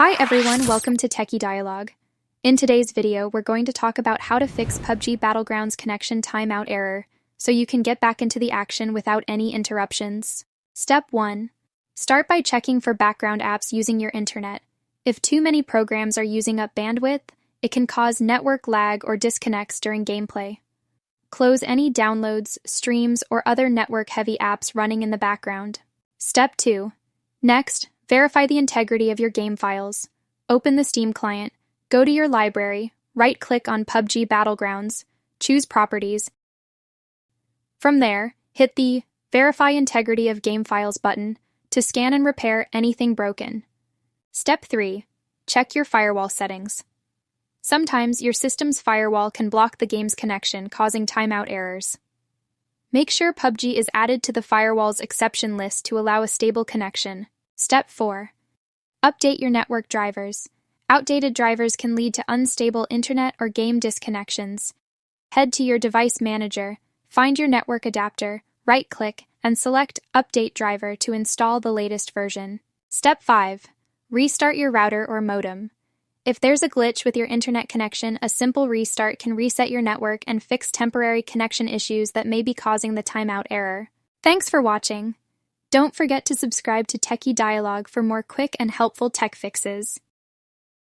Hi everyone, welcome to Techie Dialogue. In today's video, we're going to talk about how to fix PUBG Battlegrounds Connection Timeout Error so you can get back into the action without any interruptions. Step 1. Start by checking for background apps using your internet. If too many programs are using up bandwidth, it can cause network lag or disconnects during gameplay. Close any downloads, streams, or other network-heavy apps running in the background. Step 2. Next, verify the integrity of your game files. Open the Steam client, go to your library, right-click on PUBG Battlegrounds, choose Properties. From there, hit the Verify Integrity of Game Files button to scan and repair anything broken. Step 3. Check your firewall settings. Sometimes your system's firewall can block the game's connection, causing timeout errors. Make sure PUBG is added to the firewall's exception list to allow a stable connection. Step 4. Update your network drivers. Outdated drivers can lead to unstable internet or game disconnections. Head to your device manager, find your network adapter, right-click, and select Update Driver to install the latest version. Step 5. Restart your router or modem. If there's a glitch with your internet connection, a simple restart can reset your network and fix temporary connection issues that may be causing the timeout error. Thanks for watching. Don't forget to subscribe to Techie Dialogue for more quick and helpful tech fixes.